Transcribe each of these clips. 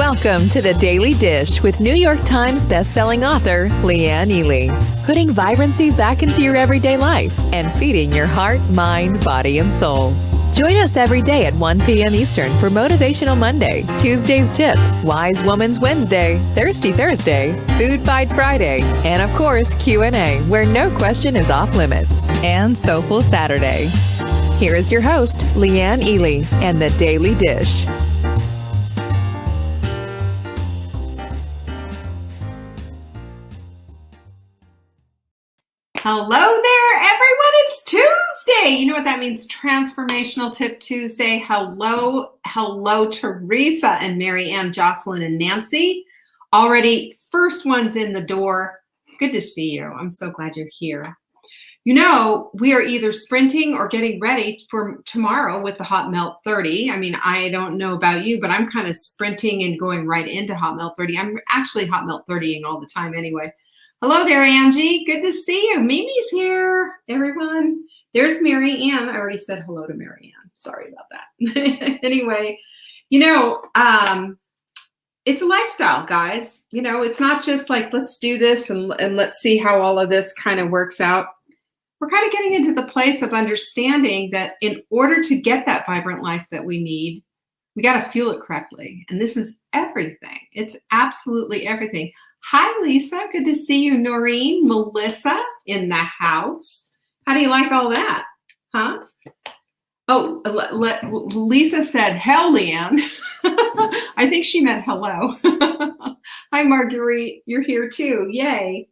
Welcome to the Daily Dish with New York Times bestselling author Leanne Ely. Putting vibrancy back into your everyday life and feeding your heart, mind, body, and soul. Join us every day at 1 p.m. Eastern for Motivational Monday, Tuesday's Tip, Wise Woman's Wednesday, Thirsty Thursday, Food Fight Friday, and of course Q&A, where no question is off limits, and Soulful Saturday. Here is your host, Leanne Ely, and the Daily Dish. Hello there, everyone. It's Tuesday. You know what that means? Transformational Tip Tuesday. Hello, Teresa and Mary Ann, Jocelyn and Nancy. Already first ones in the door. Good to see you. I'm so glad you're here. You know, we are either sprinting or getting ready for tomorrow with the Hot Melt 30. I mean, I don't know about you, but I'm kind of sprinting and going right into Hot Melt 30. I'm actually Hot Melt 30ing all the time anyway. Hello there, Angie. Good to see you. Mimi's here, everyone. There's Mary Ann. I already said hello to Mary Ann. Sorry about that. Anyway, you know, it's a lifestyle, guys. You know, it's not just like, let's do this and let's see how all of this kind of works out. We're kind of getting into the place of understanding that in order to get that vibrant life that we need, we got to fuel it correctly. And this is everything. It's absolutely everything. Hi, Lisa. Good to see you. Noreen, Melissa in the house. How do you like all that? Huh? Oh, Lisa said, hell, Leanne. I think she meant hello. Hi, Marguerite. You're here too. Yay.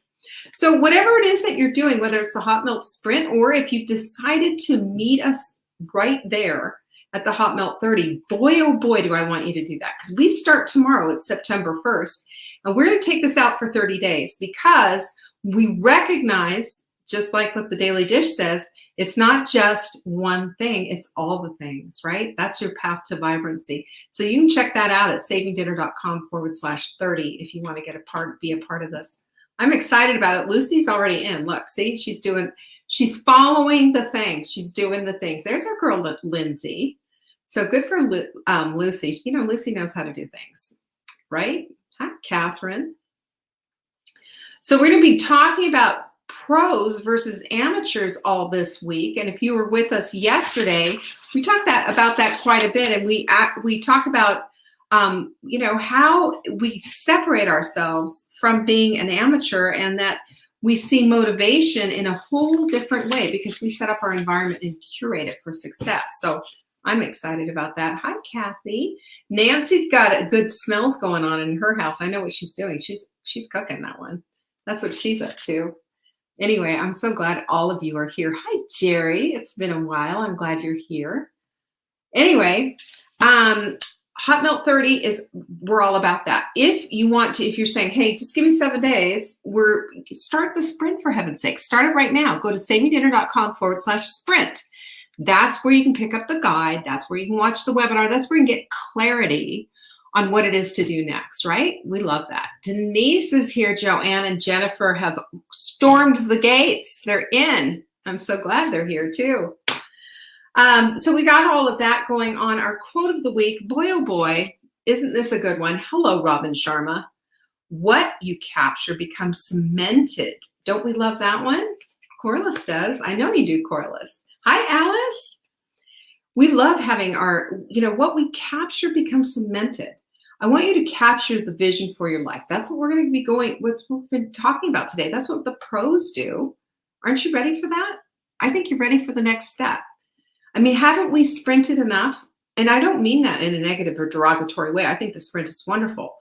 So whatever it is that you're doing, whether it's the Hot Melt Sprint or if you've decided to meet us right there at the Hot Melt 30, boy, oh boy, do I want you to do that. Because we start tomorrow. It's September 1st. And we're going to take this out for 30 days because we recognize, just like what the Daily Dish says, it's not just one thing, it's all the things, right? That's your path to vibrancy. So you can check that out at savingdinner.com/30 if you want to be a part of this. I'm excited about it. Lucy's already in. Look, see, she's following the things. She's doing the things. There's our girl, Lindsay. So good for Lucy. You know, Lucy knows how to do things, right? Hi, Catherine. So we're going to be talking about pros versus amateurs all this week. And if you were with us yesterday, we talked about that quite a bit. And we talk about, you know, how we separate ourselves from being an amateur and that we see motivation in a whole different way because we set up our environment and curate it for success. So I'm excited about that. Hi, Kathy. Nancy's got a good smells going on in her house. I know what she's doing. She's cooking that one. That's what she's up to. Anyway, I'm so glad all of you are here. Hi, Jerry. It's been a while. I'm glad you're here. Anyway, Hot Melt 30 we're all about that. If you're saying, hey, just give me 7 days, start the sprint for heaven's sake. Start it right now. Go to savingdinner.com/sprint. That's where you can pick up the guide. That's where you can watch the webinar. That's where you can get clarity on what it is to do next, right? We love that. Denise is here. Joanne and Jennifer have stormed the gates. They're in. I'm so glad they're here too. So we got all of that going on. Our quote of the week, boy, oh boy, isn't this a good one? Hello, Robin Sharma. What you capture becomes cemented. Don't we love that one? Corliss does. I know you do, Corliss. Hi, Alice. We love having what we capture becomes cemented. I want you to capture the vision for your life. That's what we're going to be talking about today. That's what the pros do. Aren't you ready for that? I think you're ready for the next step. I mean, haven't we sprinted enough? And I don't mean that in a negative or derogatory way. I think the sprint is wonderful.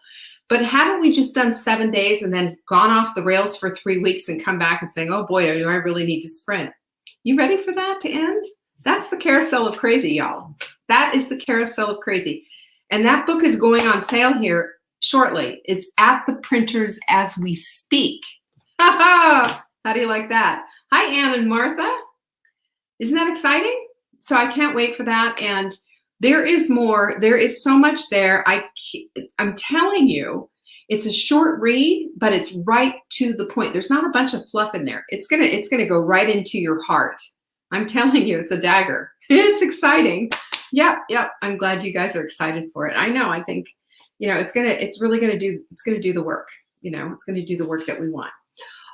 But haven't we just done 7 days and then gone off the rails for 3 weeks and come back and saying, oh boy, do I really need to sprint? You ready for that to end? That's the carousel of crazy, y'all. That is the carousel of crazy. And that book is going on sale here shortly. It's at the printers as we speak. How do you like that? Hi, Ann and Martha. Isn't that exciting? So I can't wait for that. And there is more. There is so much there. I'm telling you, it's a short read, but it's right to the point. There's not a bunch of fluff in there. It's gonna go right into your heart. I'm telling you, it's a dagger. It's exciting. Yep. I'm glad you guys are excited for it. I know. I think it's really going to do the work. It's going to do the work that we want.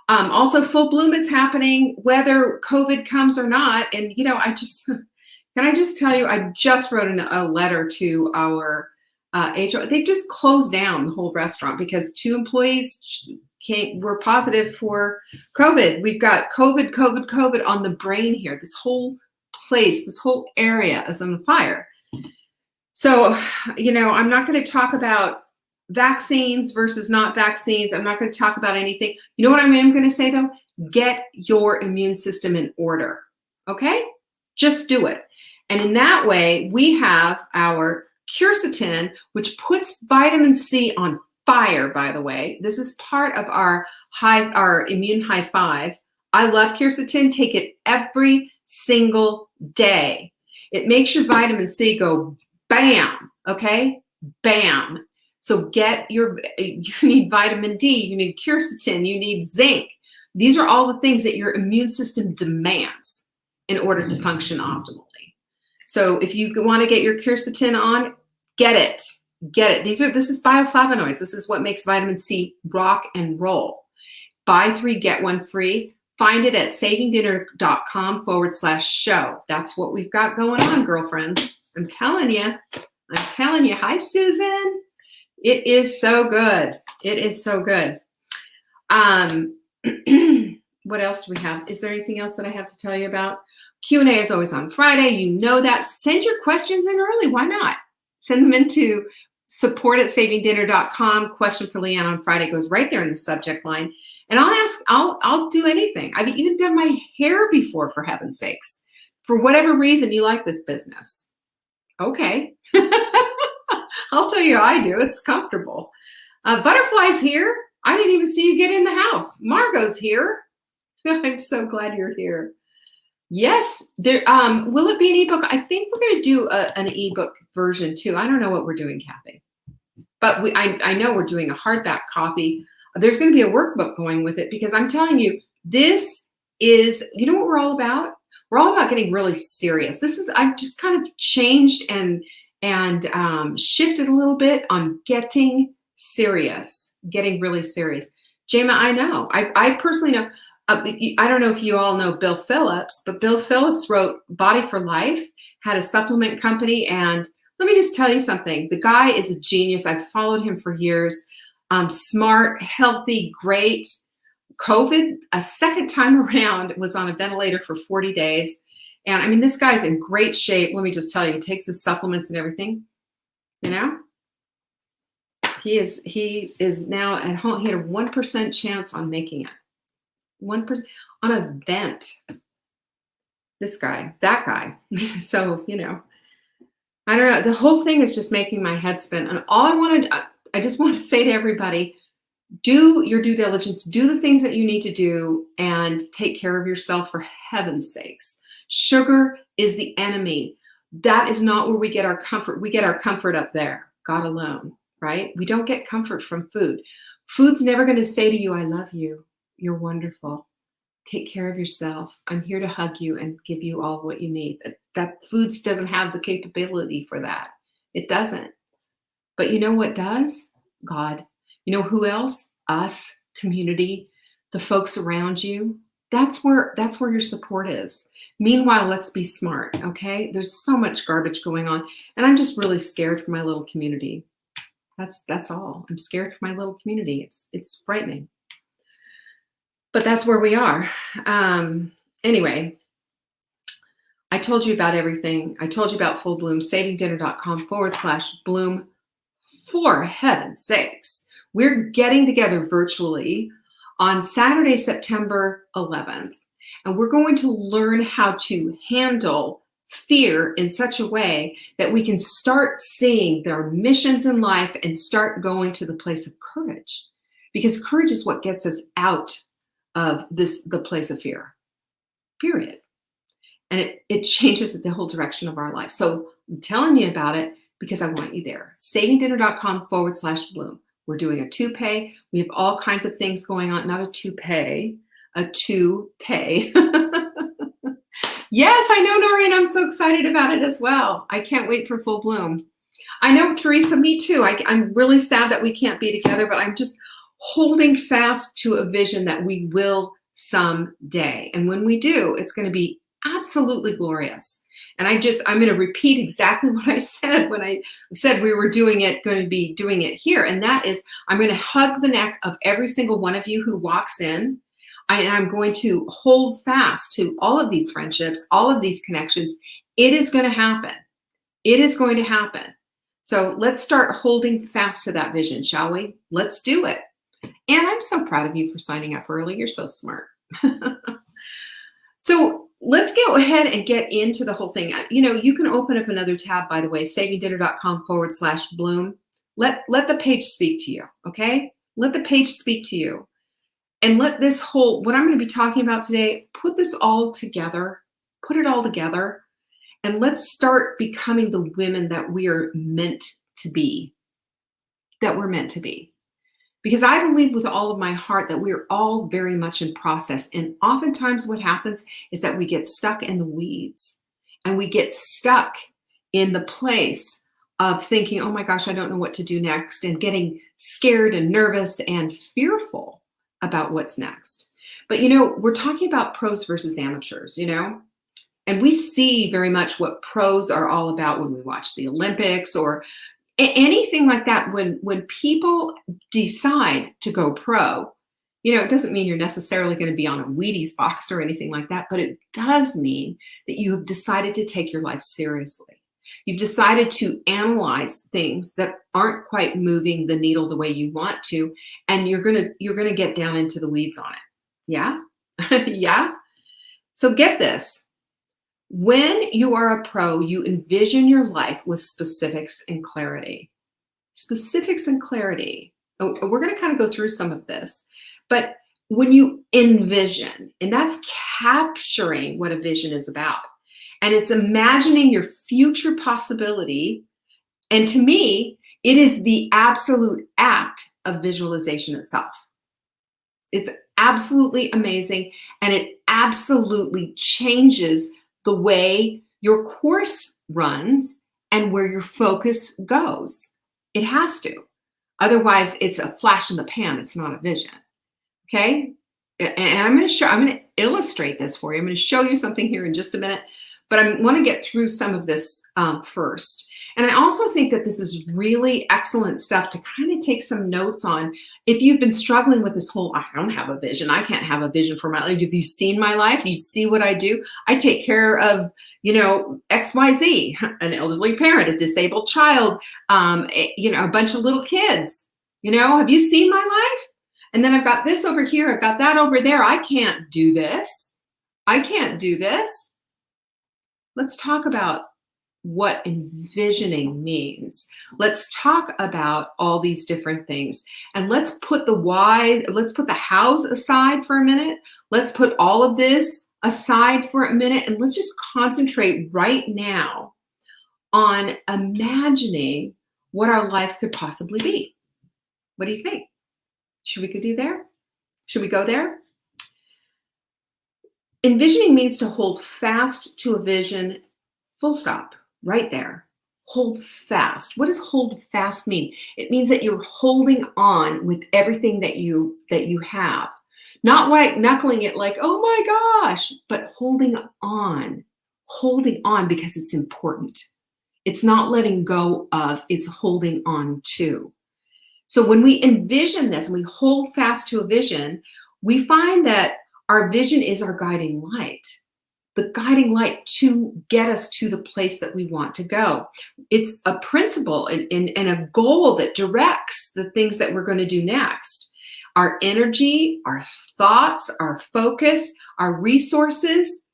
Also, Full Bloom is happening whether COVID comes or not. And, can I just tell you, I just wrote a letter to our HR. They just closed down the whole restaurant because 2 employees were positive for COVID. We've got COVID on the brain here. This whole place, this whole area is on fire. So, I'm not going to talk about vaccines versus not vaccines. I'm not going to talk about anything. You know what I am going to say though? Get your immune system in order. Okay? Just do it. And in that way, we have our quercetin, which puts vitamin C on fire, by the way. This is part of our immune high five. I love quercetin. Take it every single day. It makes your vitamin C go bam. Okay? Bam. So you need vitamin D, you need quercetin, you need zinc. These are all the things that your immune system demands in order to function optimally. So if you want to get your quercetin on, get it. This is bioflavonoids. This is what makes vitamin C rock and roll. Buy 3, get 1 free. Find it at savingdinner.com/show. That's what we've got going on, girlfriends. I'm telling you. Hi, Susan. It is so good. It is so good. What else do we have? Is there anything else that I have to tell you about? Q&A is always on Friday. You know that. Send your questions in early. Why not? Send them into support@savingdinner.com. Question for Leanne on Friday goes right there in the subject line. And I'll do anything. I've even done my hair before, for heaven's sakes. For whatever reason you like this business. Okay. I'll tell you how I do. It's comfortable. Butterfly's here. I didn't even see you get in the house. Margot's here. I'm so glad you're here. Yes. Will it be an ebook? I think we're going to do an ebook version too. I don't know what we're doing, Kathy. But I know we're doing a hardback copy. There's going to be a workbook going with it because I'm telling you, this is, you know what we're all about? We're all about getting really serious. I've just kind of changed and shifted a little bit on getting serious, getting really serious. Jema, I know. I personally know. I don't know if you all know Bill Phillips, but Bill Phillips wrote Body for Life, had a supplement company. And let me just tell you something. The guy is a genius. I've followed him for years. Smart, healthy, great. COVID, a second time around, was on a ventilator for 40 days. And I mean, this guy's in great shape. Let me just tell you, he takes his supplements and everything. He is now at home. He had a 1% chance on making it. 1% on a vent. This guy, that guy. So, I don't know. The whole thing is just making my head spin. And I just want to say to everybody, do your due diligence, do the things that you need to do, and take care of yourself for heaven's sakes. Sugar is the enemy. That is not where we get our comfort. We get our comfort up there, God alone, right? We don't get comfort from food. Food's never going to say to you, I love you. You're wonderful. Take care of yourself. I'm here to hug you and give you all what you need. That foods doesn't have the capability for that. It doesn't. But you know what does? God. You know who else? Us, community, the folks around you. That's where your support is. Meanwhile, let's be smart, okay? There's so much garbage going on, and I'm just really scared for my little community. That's all. I'm scared for my little community. It's frightening. But that's where we are. Anyway, I told you about everything. I told you about Full Bloom, savingdinner.com/bloom. For heaven's sakes, we're getting together virtually on Saturday, September 11th, and we're going to learn how to handle fear in such a way that we can start seeing their missions in life and start going to the place of courage, because courage is what gets us out of the place of fear, period. And it changes the whole direction of our life. So I'm telling you about it because I want you there. savingdinner.com/bloom. We're doing a two-pay. We have all kinds of things going on. Not a two-pay, a two-pay. Yes, I know, Noreen. I'm so excited about it as well. I can't wait for Full Bloom. I know, Teresa, me too. I'm really sad that we can't be together, but I'm just holding fast to a vision that we will someday. And when we do, it's going to be absolutely glorious. And I'm going to repeat exactly what I said when I said we were going to be doing it here. And that is, I'm going to hug the neck of every single one of you who walks in. And I'm going to hold fast to all of these friendships, all of these connections. It is going to happen. It is going to happen. So let's start holding fast to that vision, shall we? Let's do it. And I'm so proud of you for signing up early. You're so smart. So let's go ahead and get into the whole thing. You can open up another tab, by the way, savingdinner.com/bloom. Let the page speak to you, okay? Let the page speak to you. And let what I'm going to be talking about today, put this all together, put it all together. And let's start becoming the women that we are meant to be, that we're meant to be. Because I believe with all of my heart that we're all very much in process. And oftentimes what happens is that we get stuck in the weeds and we get stuck in the place of thinking, oh my gosh, I don't know what to do next, and getting scared and nervous and fearful about what's next. But we're talking about pros versus amateurs, and we see very much what pros are all about when we watch the Olympics or anything like that. When people decide to go pro, it doesn't mean you're necessarily going to be on a Wheaties box or anything like that, but it does mean that you have decided to take your life seriously. You've decided to analyze things that aren't quite moving the needle the way you want to, and you're gonna get down into the weeds on it. Yeah? Yeah? So get this. When you are a pro, you envision your life with specifics and clarity. Specifics and clarity. We're going to kind of go through some of this. But when you envision, and that's capturing what a vision is about, and it's imagining your future possibility. And to me, it is the absolute act of visualization itself. It's absolutely amazing, and it absolutely changes the way your course runs and where your focus goes. It has to. Otherwise, it's a flash in the pan. It's not a vision. Okay? And I'm going to illustrate this for you. I'm going to show you something here in just a minute, but I want to get through some of this first. And I also think that this is really excellent stuff to kind of take some notes on. If you've been struggling with this whole, I don't have a vision, I can't have a vision for my life. Have you seen my life? Do you see what I do? I take care of, XYZ, an elderly parent, a disabled child, a bunch of little kids. Have you seen my life? And then I've got this over here. I've got that over there. I can't do this. I can't do this. Let's talk about what envisioning means. Let's talk about all these different things. And let's put the hows aside for a minute. Let's put all of this aside for a minute, and let's just concentrate right now on imagining what our life could possibly be. What do you think? Should we go there? Should we go there? Envisioning means to hold fast to a vision, full stop, right there. Hold fast. What does hold fast mean? It means that you're holding on with everything that you have. Not white knuckling it like, oh my gosh, but holding on because it's important. It's not letting go of, it's holding on to. So when we envision this and we hold fast to a vision, we find that our vision is our guiding light. The guiding light to get us to the place that we want to go. It's a principle and a goal that directs the things that we're going to do next. Our energy, our thoughts, our focus, our resources,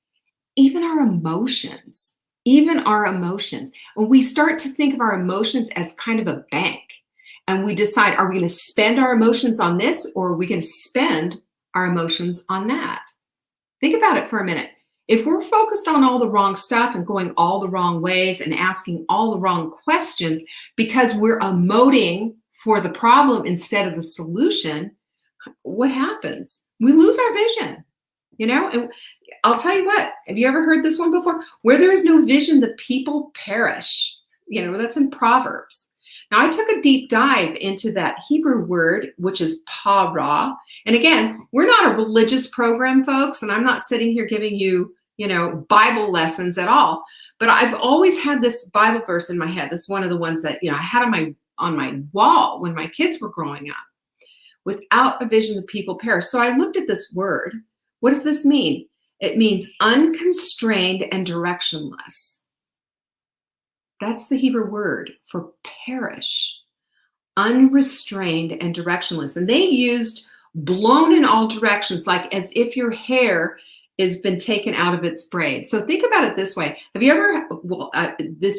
even our emotions. When we start to think of our emotions as kind of a bank, and we decide, are we going to spend our emotions on this, or are we going to spend our emotions on that? Think about it for a minute. If we're focused on all the wrong stuff and going all the wrong ways and asking all the wrong questions because we're emoting for the problem instead of the solution, what happens? We lose our vision, And I'll tell you what, have you ever heard this one before? Where there is no vision, the people perish. That's in Proverbs. Now, I took a deep dive into that Hebrew word, which is para. And again, we're not a religious program, folks, and I'm not sitting here giving you, Bible lessons at all. But I've always had this Bible verse in my head. This is one of the ones that, I had on my wall when my kids were growing up. Without a vision, the people perish. So I looked at this word. What does this mean? It means unconstrained and directionless. That's the Hebrew word for perish. Unrestrained and directionless. And they used blown in all directions, like as if your hair has been taken out of its braid. So think about it this way. Have you ever,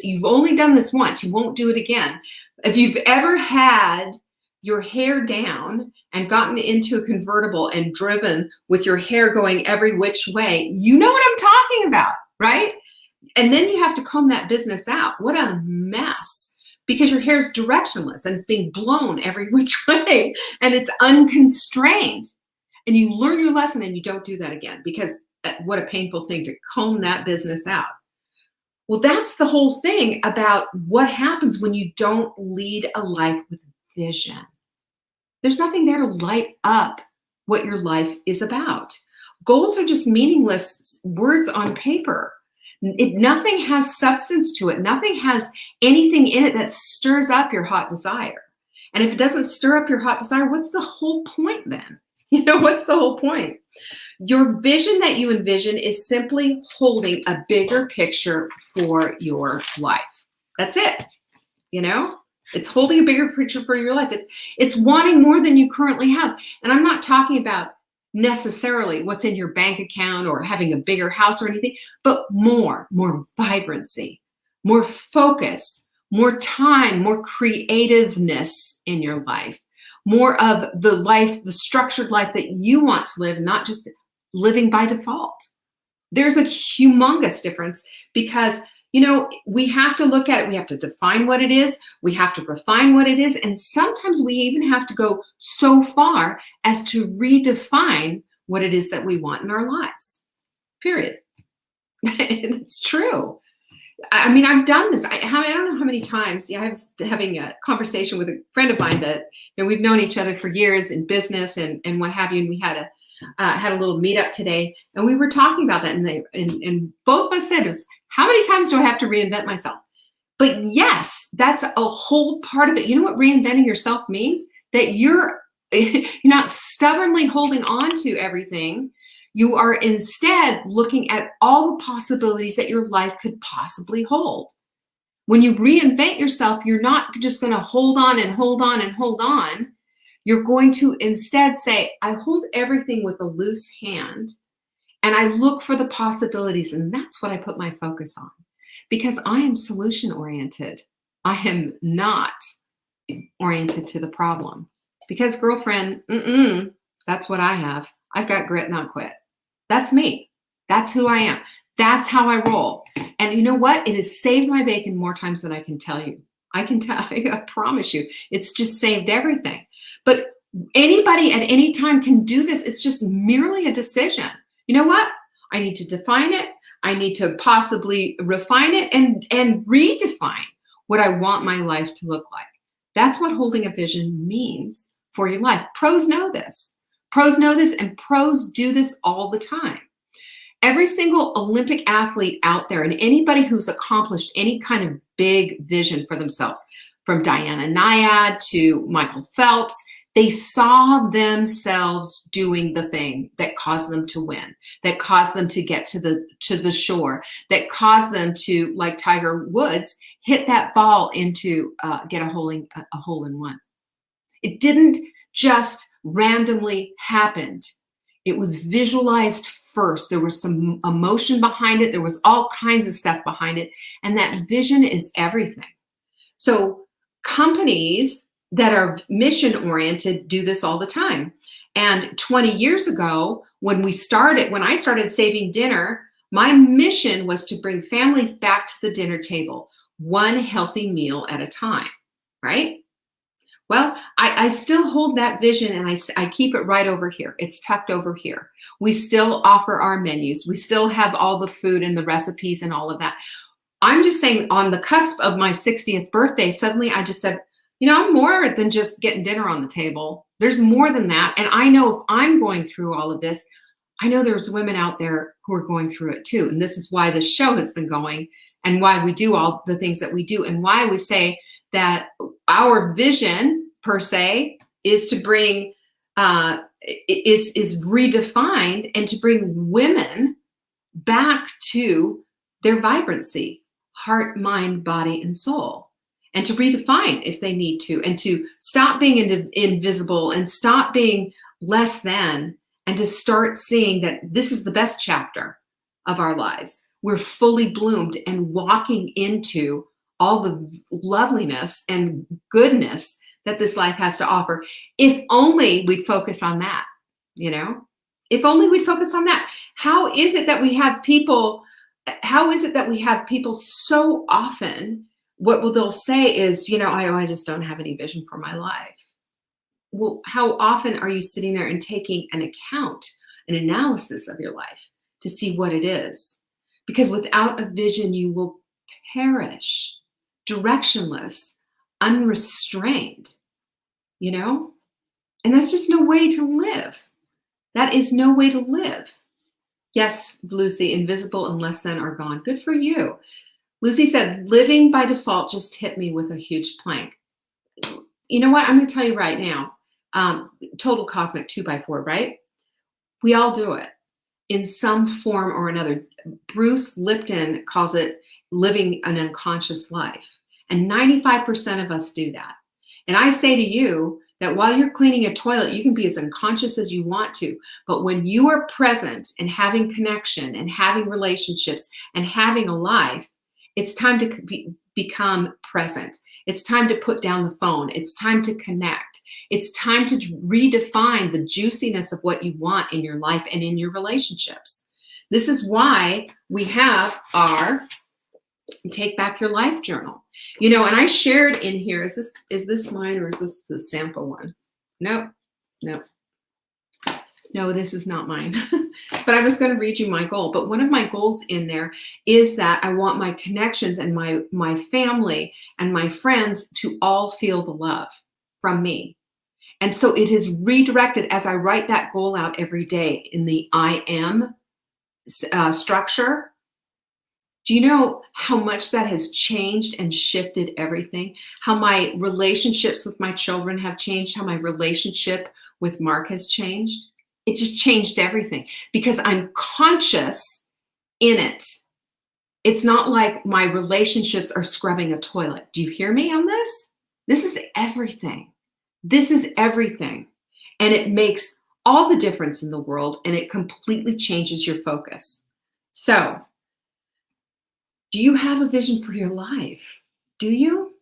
you've only done this once. You won't do it again. If you've ever had your hair down and gotten into a convertible and driven with your hair going every which way, you know what I'm talking about, right? And then you have to comb that business out. What a mess, because your hair is directionless and it's being blown every which way and it's unconstrained. And you learn your lesson and you don't do that again, because what a painful thing to comb that business out. Well, that's the whole thing about what happens when you don't lead a life with vision. There's nothing there to light up what your life is about. Goals are just meaningless words on paper. Nothing has substance to it. Nothing has anything in it that stirs up your hot desire. And if it doesn't stir up your hot desire, what's the whole point then? What's the whole point? Your vision that you envision is simply holding a bigger picture for your life. That's it. It's holding a bigger picture for your life. It's wanting more than you currently have. And I'm not talking about necessarily what's in your bank account or having a bigger house or anything, but more vibrancy, more focus, more time, more creativeness in your life, more of the structured life that you want to live, not just living by default. There's a humongous difference, because we have to look at it. We have to define what it is. We have to refine what it is. And sometimes we even have to go so far as to redefine what it is that we want in our lives, period. It's true. I mean, I've done this. I don't know how many times. I was having a conversation with a friend of mine that we've known each other for years in business and what have you. And we had a little meetup today, and we were talking about that. And both of us said, how many times do I have to reinvent myself? But yes, that's a whole part of it. You know what reinventing yourself means? That you're not stubbornly holding on to everything. You are instead looking at all the possibilities that your life could possibly hold. When you reinvent yourself, you're not just going to hold on and hold on and hold on. You're going to instead say, I hold everything with a loose hand, and I look for the possibilities. And that's what I put my focus on, because I am solution oriented. I am not oriented to the problem, because girlfriend, that's what I have. I've got grit, not quit. That's me. That's who I am. That's how I roll. And you know what? It has saved my bacon more times than I can tell you. I promise you, it's just saved everything. But anybody at any time can do this. It's just merely a decision. You know what? I need to define it. I need to possibly refine it and redefine what I want my life to look like. That's what holding a vision means for your life. Pros know this. Pros know this, and pros do this all the time. Every single Olympic athlete out there, and anybody who's accomplished any kind of big vision for themselves, from Diana Nyad to Michael Phelps, they saw themselves doing the thing that caused them to win, that caused them to get to the shore, that caused them to, like Tiger Woods, hit that ball into get a hole in one. It didn't just randomly happen. It was visualized first. There was some emotion behind it. There was all kinds of stuff behind it. And that vision is everything. So companies that are mission oriented do this all the time. And 20 years ago, when I started Saving Dinner, my mission was to bring families back to the dinner table, one healthy meal at a time, right? Well, I still hold that vision, and I keep it right over here. It's tucked over here. We still offer our menus. We still have all the food and the recipes and all of that. I'm just saying, on the cusp of my 60th birthday, suddenly I just said, I'm more than just getting dinner on the table. There's more than that. And I know if I'm going through all of this, I know there's women out there who are going through it too. And this is why the show has been going, and why we do all the things that we do, and why we say that our vision per se is to bring, is redefined, and to bring women back to their vibrancy, heart, mind, body, and soul, and to redefine if they need to, and to stop being invisible and stop being less than, and to start seeing that this is the best chapter of our lives. We're fully bloomed and walking into all the loveliness and goodness that this life has to offer. If only we'd focus on that, if only we'd focus on that. How is it that we have people so often, what they'll say is, I just don't have any vision for my life. Well, how often are you sitting there and taking an account, an analysis of your life to see what it is? Because without a vision, you will perish, directionless, unrestrained, and that's just no way to live. That is no way to live. Yes, Lucy, invisible and less than are gone. Good for you. Lucy said, living by default just hit me with a huge plank. You know what? I'm going to tell you right now. Total cosmic 2x4, right? We all do it in some form or another. Bruce Lipton calls it living an unconscious life. And 95% of us do that. And I say to you that while you're cleaning a toilet, you can be as unconscious as you want to. But when you are present and having connection and having relationships and having a life, it's time to become present. It's time to put down the phone. It's time to connect. It's time to redefine the juiciness of what you want in your life and in your relationships. This is why we have our Take Back Your Life journal. And I shared in here, is this mine or is this the sample one? No, this is not mine. But I was going to read you my goal. But one of my goals in there is that I want my connections and my family and my friends to all feel the love from me. And so it is redirected as I write that goal out every day in the I am structure. Do you know how much that has changed and shifted everything? How my relationships with my children have changed, how my relationship with Mark has changed? It just changed everything because I'm conscious in it. It's not like my relationships are scrubbing a toilet. Do you hear me on this? This is everything. This is everything. And it makes all the difference in the world, and it completely changes your focus. So, do you have a vision for your life? Do you?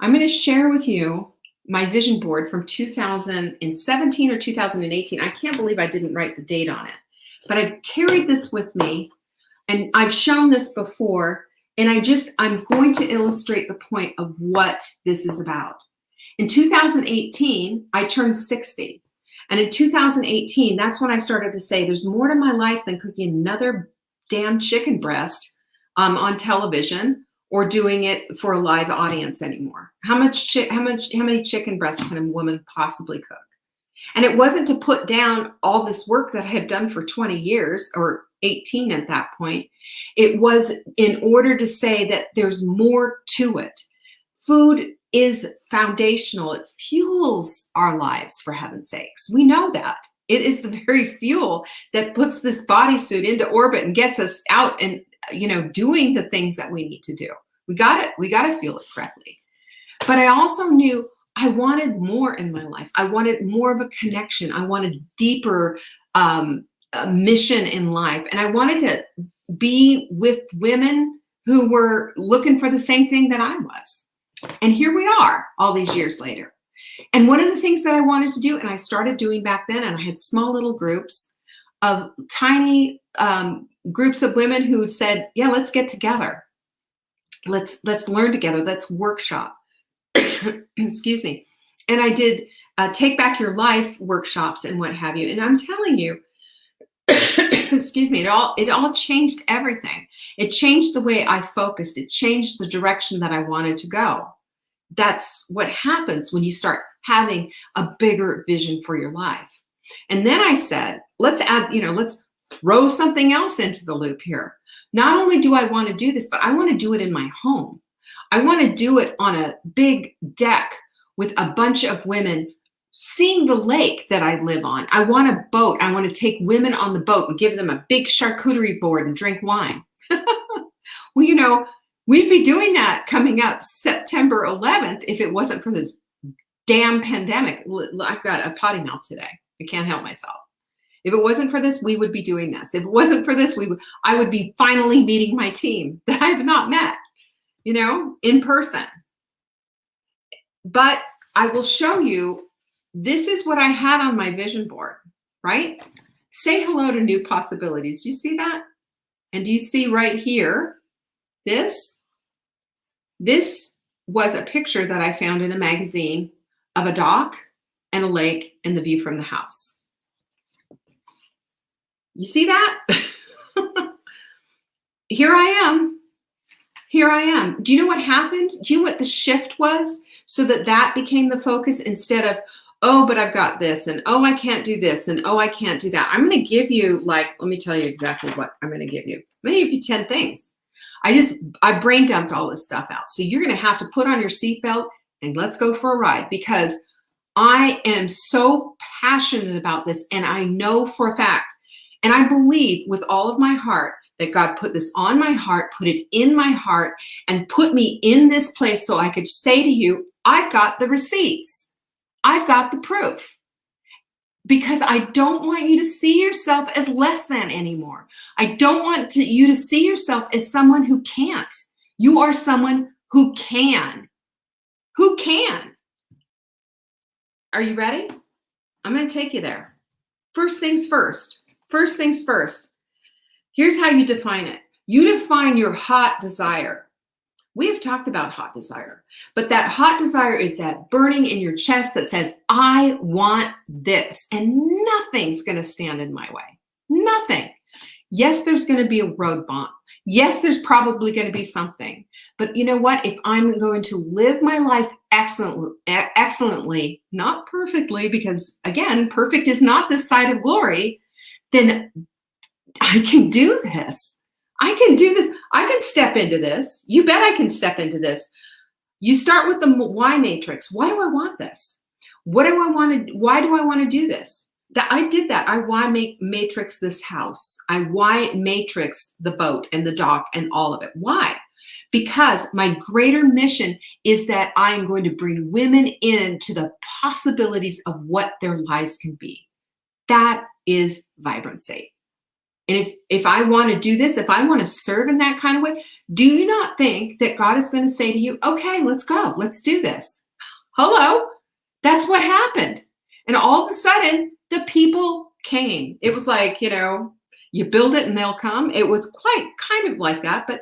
I'm going to share with you my vision board from 2017 or 2018. I can't believe I didn't write the date on it. But I've carried this with me, and I've shown this before, and I'm going to illustrate the point of what this is about. In 2018, I turned 60. And in 2018, that's when I started to say, there's more to my life than cooking another damn chicken breast on television or doing it for a live audience anymore. How many chicken breasts can a woman possibly cook? And it wasn't to put down all this work that I had done for 20 years or 18 at that point. It was in order to say that there's more to it. Food is foundational. It fuels our lives, for heaven's sakes. We know that. It is the very fuel that puts this bodysuit into orbit and gets us out and, doing the things that we need to do. We got to fuel it correctly. But I also knew I wanted more in my life. I wanted more of a connection. I wanted deeper mission in life. And I wanted to be with women who were looking for the same thing that I was. And here we are all these years later. And one of the things that I wanted to do, and I started doing back then, and I had small little groups of tiny groups of women who said, yeah, let's get together. Let's learn together. Let's workshop. Excuse me. And I did Take Back Your Life workshops and what have you. And I'm telling you, excuse me, it all changed everything. It changed the way I focused. It changed the direction that I wanted to go. That's what happens when you start having a bigger vision for your life. And then I said, let's throw something else into the loop here. Not only do I want to do this, but I want to do it in my home. I want to do it on a big deck with a bunch of women seeing the lake that I live on. I want a boat. I want to take women on the boat and give them a big charcuterie board and drink wine. Well, we'd be doing that coming up September 11th if it wasn't for this damn pandemic. I've got a potty mouth today. I can't help myself. If it wasn't for this, we would be doing this. If it wasn't for this, I would be finally meeting my team that I have not met, in person. But I will show you, this is what I had on my vision board, right? Say hello to new possibilities. Do you see that? And do you see right here, this was a picture that I found in a magazine of a dock and a lake and the view from the house. You see that? Here I am. Do you know what happened? Do you know what the shift was? So that became the focus instead of, oh, but I've got this, and oh, I can't do this, and oh, I can't do that. I'm going to give you, let me tell you exactly what I'm going to give you. I'm going to give you 10 things. I brain dumped all this stuff out. So you're going to have to put on your seatbelt and let's go for a ride, because I am so passionate about this, and I know for a fact, and I believe with all of my heart that God put this on my heart, put it in my heart, and put me in this place so I could say to you, I've got the receipts. I've got the proof. Because I don't want you to see yourself as less than anymore. I don't want you to see yourself as someone who can't. You are someone who can. Who can? Are you ready? I'm going to take you there. First things first. First things first. Here's how you define it. You define your hot desire. We have talked about hot desire, but that hot desire is that burning in your chest that says, I want this, and nothing's going to stand in my way. Nothing. Yes, there's going to be a road bump. Yes, there's probably going to be something. But you know what? If I'm going to live my life excellently, not perfectly, because again, perfect is not this side of glory, then I can do this. I can do this. I can step into this. You bet I can step into this. You start with the why matrix. Why do I want this? What do I want to? Why do I want to do this? I did that. I why matrix this house. I why matrix the boat and the dock and all of it. Why? Because my greater mission is that I am going to bring women into the possibilities of what their lives can be. That is vibrancy. And if I want to do this, if I want to serve in that kind of way, do you not think that God is going to say to you, okay, let's go. Let's do this. Hello? That's what happened. And all of a sudden, the people came. It was like, you build it and they'll come. It was kind of like that. But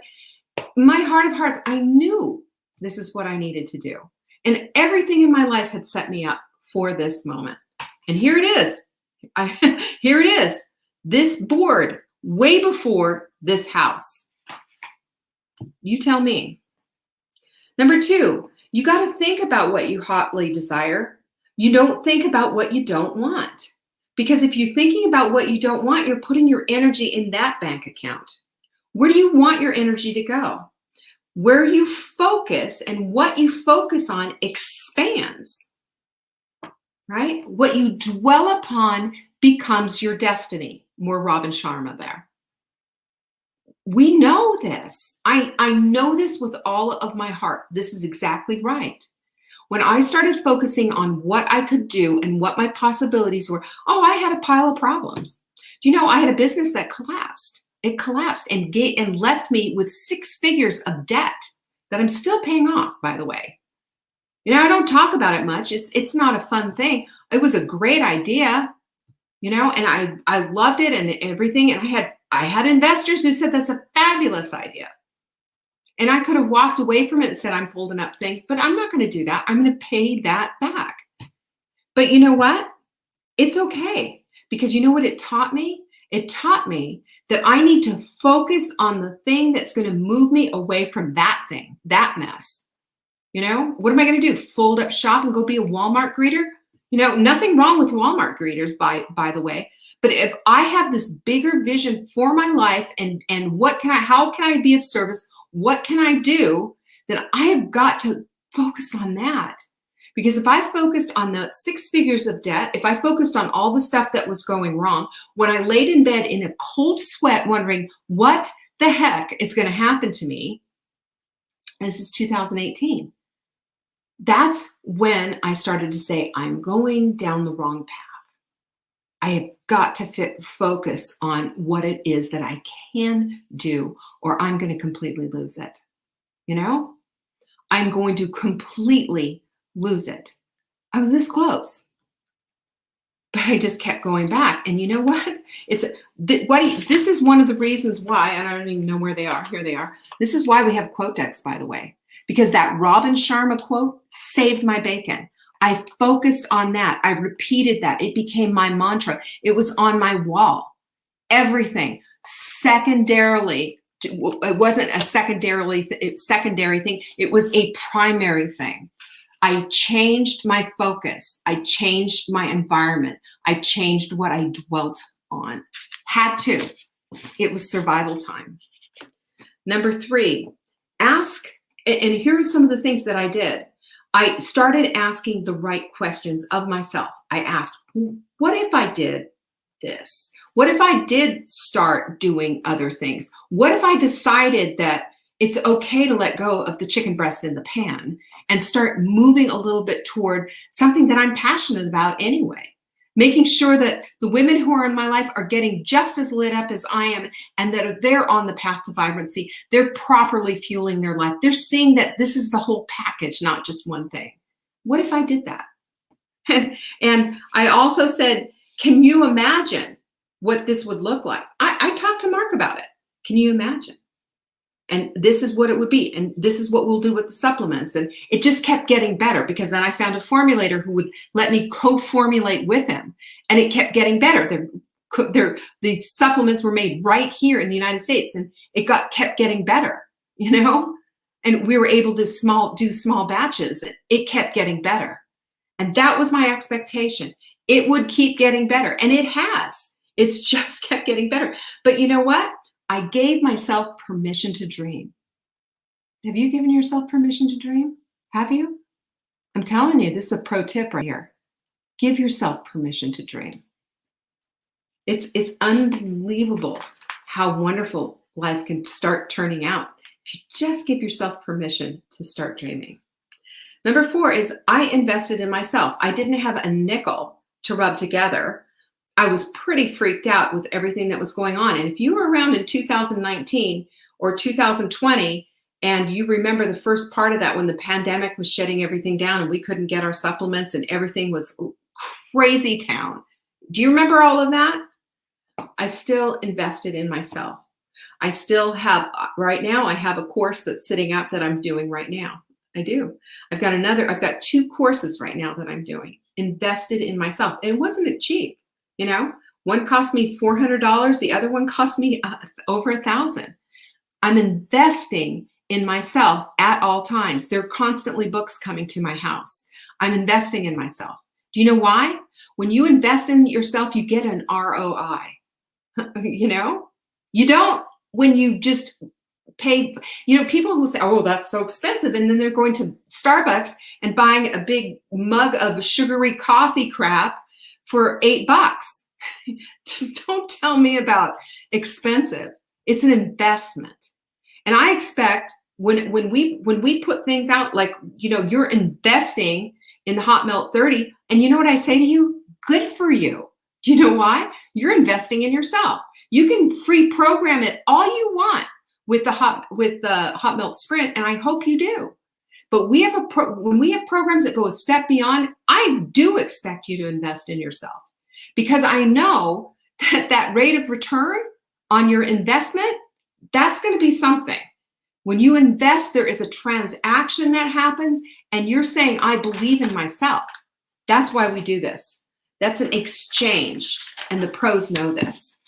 my heart of hearts, I knew this is what I needed to do. And everything in my life had set me up for this moment. And here it is. Here it is. This board, way before this house. You tell me. Number 2, you got to think about what you hotly desire. You don't think about what you don't want. Because if you're thinking about what you don't want, you're putting your energy in that bank account. Where do you want your energy to go? Where you focus and what you focus on expands, right? What you dwell upon becomes your destiny. More Robin Sharma there. We know this. I know this with all of my heart. This is exactly right. When I started focusing on what I could do and what my possibilities were, I had a pile of problems. Do you know, I had a business that collapsed. It collapsed and left me with 6 figures of debt that I'm still paying off, by the way. I don't talk about it much. It's not a fun thing. It was a great idea. And I loved it and everything. And I had investors who said that's a fabulous idea. And I could have walked away from it and said, I'm folding up things, but I'm not going to do that. I'm going to pay that back. But you know what? It's okay. Because you know what it taught me? It taught me that I need to focus on the thing that's going to move me away from that thing, that mess. You know, what am I going to do? Fold up shop and go be a Walmart greeter? You know, nothing wrong with Walmart greeters, by the way. But if I have this bigger vision for my life and how can I be of service? What can I do? Then I have got to focus on that. Because if I focused on the 6 figures of debt, if I focused on all the stuff that was going wrong, when I laid in bed in a cold sweat wondering what the heck is going to happen to me, this is 2018. That's when I started to say, I'm going down the wrong path. I have got to focus on what it is that I can do, or I'm going to completely lose it. You know, I'm going to completely lose it. I was this close, but I just kept going back. And you know what? This is one of the reasons why, and I don't even know where they are. Here they are. This is why we have quote decks, by the way, because that Robin Sharma quote saved my bacon. I focused on that. I repeated that. It became my mantra. It was on my wall. Everything. Secondarily, it wasn't a secondary thing. It was a primary thing. I changed my focus. I changed my environment. I changed what I dwelt on. Had to. It was survival time. Number 3, ask, and here are some of the things that I did. I started asking the right questions of myself. I asked, what if I did this? What if I did start doing other things? What if I decided that it's okay to let go of the chicken breast in the pan and start moving a little bit toward something that I'm passionate about anyway? Making sure that the women who are in my life are getting just as lit up as I am, and that they're on the path to vibrancy. They're properly fueling their life. They're seeing that this is the whole package, not just one thing. What if I did that? And I also said, can you imagine what this would look like? I talked to Mark about it. Can you imagine? And this is what it would be. And this is what we'll do with the supplements. And it just kept getting better, because then I found a formulator who would let me co-formulate with him. And it kept getting better. These supplements were made right here in the United States, and it kept getting better, you know? And we were able to do small batches. It kept getting better. And that was my expectation. It would keep getting better. And it has. It's just kept getting better. But you know what? I gave myself permission to dream. Have you given yourself permission to dream? Have you? I'm telling you, this is a pro tip right here. Give yourself permission to dream. It's unbelievable how wonderful life can start turning out if you just give yourself permission to start dreaming. Number 4 is I invested in myself. I didn't have a nickel to rub together. I was pretty freaked out with everything that was going on. And if you were around in 2019 or 2020, and you remember the first part of that when the pandemic was shutting everything down and we couldn't get our supplements and everything was crazy town. Do you remember all of that? I still invested in myself. I still have, right now, I have a course that's sitting up that I'm doing right now. I do. I've got 2 courses right now that I'm doing, invested in myself. And it wasn't cheap. You know, one cost me $400. The other one cost me over $1,000. I'm investing in myself at all times. There are constantly books coming to my house. I'm investing in myself. Do you know why? When you invest in yourself, you get an ROI. You know, you don't when you just pay. You know, people who say, oh, that's so expensive. And then they're going to Starbucks and buying a big mug of sugary coffee crap for $8. Don't tell me about expensive. It's an investment. And I expect when we put things out, like, you know, you're investing in the Hot Melt 30, and you know what I say to you? Good for you. Do you know why? You're investing in yourself. You can free program it all you want with the Hot Melt Sprint, and I hope you do. But when we have programs that go a step beyond, I do expect you to invest in yourself, because I know that rate of return on your investment, that's going to be something. When you invest, there is a transaction that happens, and you're saying, I believe in myself. That's why we do this. That's an exchange, and the pros know this.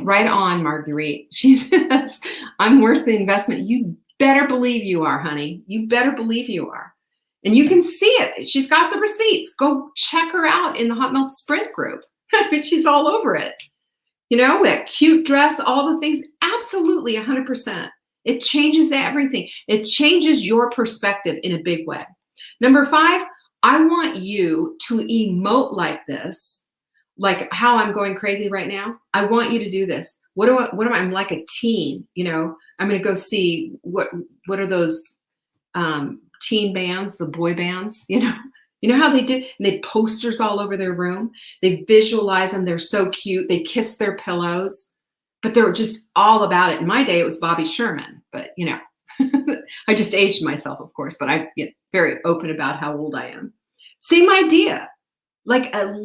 Right on, Marguerite. She says, I'm worth the investment. You better believe you are, honey. You better believe you are. And you can see it. She's got the receipts. Go check her out in the Hot Melt Sprint group. I mean, she's all over it. You know, that cute dress, all the things. Absolutely, 100%. It changes everything. It changes your perspective in a big way. Number 5, I want you to emote like this, like how I'm going crazy right now. I want you to do this. What am I? I'm like a teen, you know. I'm going to go see what are those teen bands, the boy bands, you know. You know how they do? And they have posters all over their room. They visualize them. They're so cute. They kiss their pillows, but they're just all about it. In my day, it was Bobby Sherman, but you know, I just aged myself, of course, but I get very open about how old I am. Same idea, like an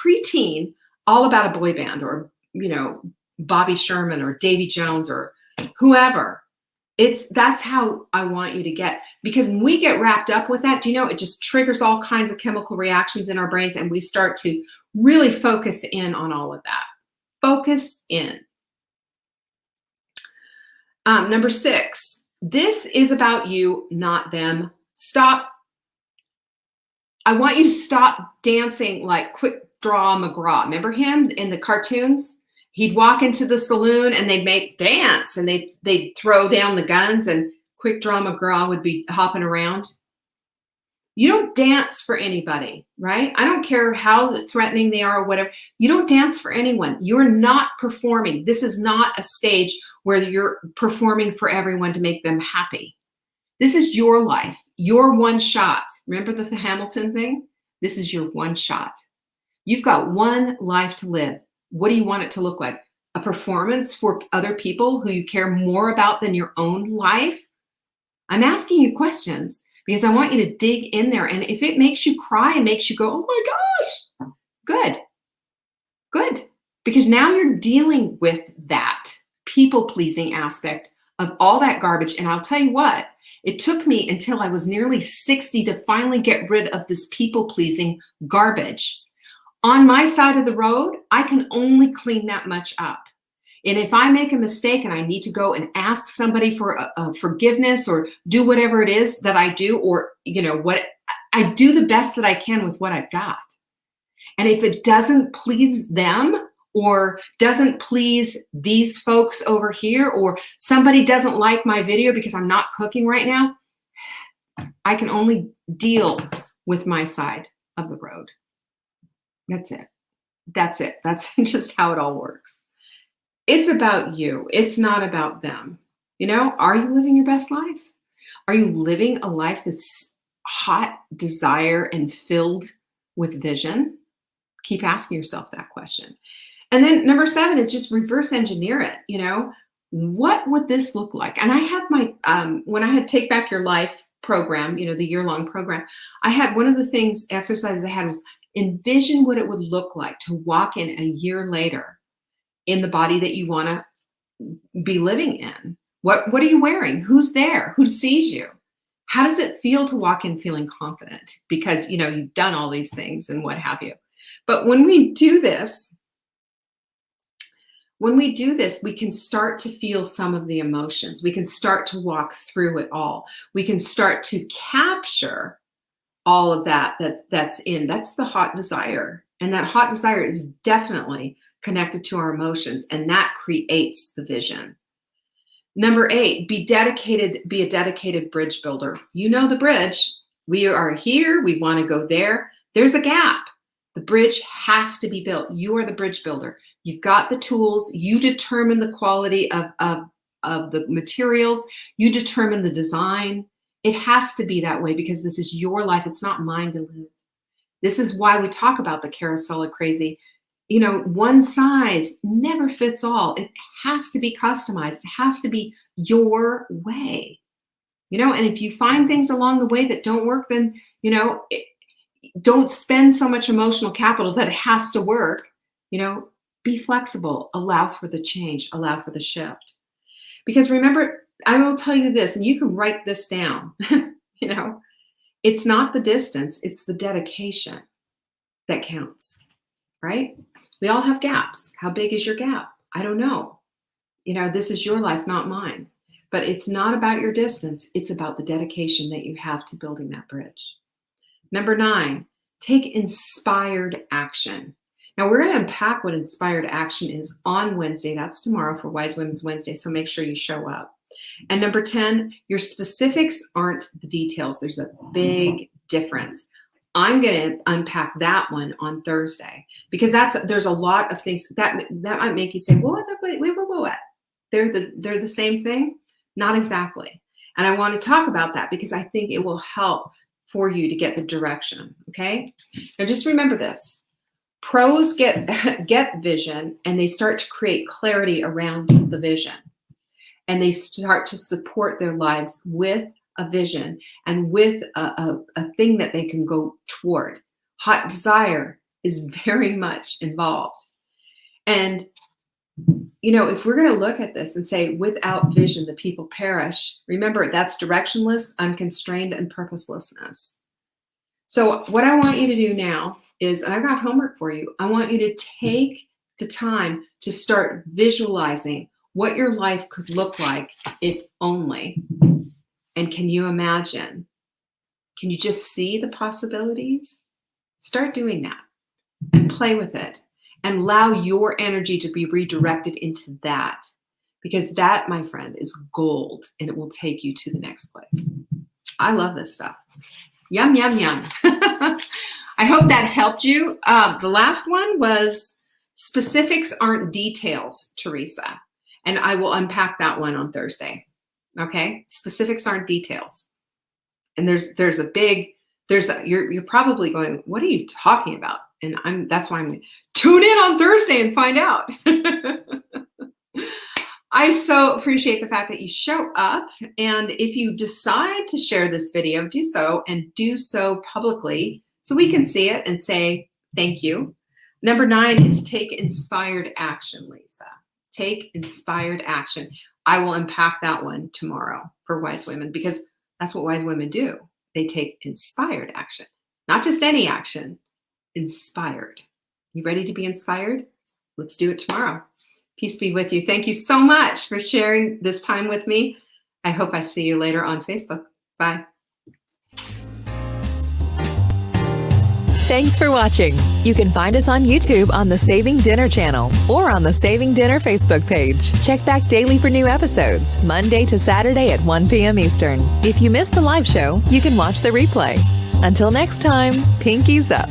preteen, all about a boy band, or you know, Bobby Sherman or Davy Jones or whoever. That's how I want you to get, because when we get wrapped up with that, do you know, it just triggers all kinds of chemical reactions in our brains, and we start to really focus in on all of that. Focus in. Number 6, this is about you, not them. Stop. I want you to stop dancing like Quick Draw McGraw. Remember him in the cartoons? He'd walk into the saloon and they'd make dance, and they'd throw down the guns, and Quick Draw McGraw would be hopping around. You don't dance for anybody, right? I don't care how threatening they are or whatever. You don't dance for anyone. You're not performing. This is not a stage where you're performing for everyone to make them happy. This is your life, your one shot. Remember the Hamilton thing? This is your one shot. You've got one life to live. What do you want it to look like? A performance for other people who you care more about than your own life? I'm asking you questions because I want you to dig in there. And if it makes you cry and makes you go, oh my gosh, good, good. Because now you're dealing with that people-pleasing aspect of all that garbage. And I'll tell you what, it took me until I was nearly 60 to finally get rid of this people-pleasing garbage. On my side of the road, I can only clean that much up. And if I make a mistake and I need to go and ask somebody for a forgiveness or do whatever it is that I do, or, you know, what I do the best that I can with what I've got. And if it doesn't please them or doesn't please these folks over here, or somebody doesn't like my video because I'm not cooking right now, I can only deal with my side of the road. That's it. That's it. That's just how it all works. It's about you. It's not about them. You know, are you living your best life? Are you living a life that's hot desire and filled with vision? Keep asking yourself that question. And then number 7 is just reverse engineer it. You know, what would this look like? And I had my, when I had Take Back Your Life program, you know, the year-long program, I had one of the exercises I had was envision what it would look like to walk in a year later in the body that you want to be living in. What are you wearing? Who's there? Who sees you? How does it feel to walk in feeling confident? Because, you know, you've done all these things and what have you. But when we do this, we can start to feel some of the emotions. We can start to walk through it all. We can start to capture all of that's the hot desire. And that hot desire is definitely connected to our emotions, and that creates the vision. Number 8, be a dedicated bridge builder. You know the bridge. We are here, we want to go there. There's a gap. The bridge has to be built. You are the bridge builder. You've got the tools. You determine the quality of the materials. You determine the design. It has to be that way because this is your life. It's not mine to live. This is why we talk about the carousel of crazy. You know, one size never fits all. It has to be customized. It has to be your way. You know, and if you find things along the way that don't work, then, you know, don't spend so much emotional capital that it has to work. You know, be flexible, allow for the change, allow for the shift. Because remember, I will tell you this, and you can write this down, you know, it's not the distance, it's the dedication that counts, right? We all have gaps. How big is your gap? I don't know. This is your life, not mine. But it's not about your distance. It's about the dedication that you have to building that bridge. Number 9, take inspired action. Now, we're going to unpack what inspired action is on Wednesday. That's tomorrow for Wise Women's Wednesday, so make sure you show up. And number 10, your specifics aren't the details. There's a big difference. I'm going to unpack that one on Thursday because there's a lot of things that might make you say, wait, they're the same thing? Not exactly. And I want to talk about that because I think it will help for you to get the direction, okay? Now just remember this. Pros get vision and they start to create clarity around the vision. And they start to support their lives with a vision and with a thing that they can go toward. Hot desire is very much involved. And, if we're going to look at this and say, without vision, the people perish, remember that's directionless, unconstrained, and purposelessness. So what I want you to do now is, and I've got homework for you, I want you to take the time to start visualizing what your life could look like if only. And can you imagine? Can you just see the possibilities? Start doing that and play with it and allow your energy to be redirected into that, because that, my friend, is gold and it will take you to the next place. I love this stuff. Yum, yum, yum. I hope that helped you. The last one was specifics aren't details, Teresa. And I will unpack that one on Thursday. Okay? Specifics aren't details. And you're probably going, what are you talking about? And that's why I'm going to tune in on Thursday and find out. I so appreciate the fact that you show up. And if you decide to share this video, do so, and do so publicly so we can see it and say thank you. Number 9 is take inspired action, Lisa. Take inspired action. I will unpack that one tomorrow for Wise Women because that's what Wise Women do. They take inspired action, not just any action, inspired. You ready to be inspired? Let's do it tomorrow. Peace be with you. Thank you so much for sharing this time with me. I hope I see you later on Facebook. Bye. Thanks for watching. You can find us on YouTube on the Saving Dinner channel or on the Saving Dinner Facebook page. Check back daily for new episodes, Monday to Saturday at 1 p.m. Eastern. If you missed the live show, you can watch the replay. Until next time, pinkies up.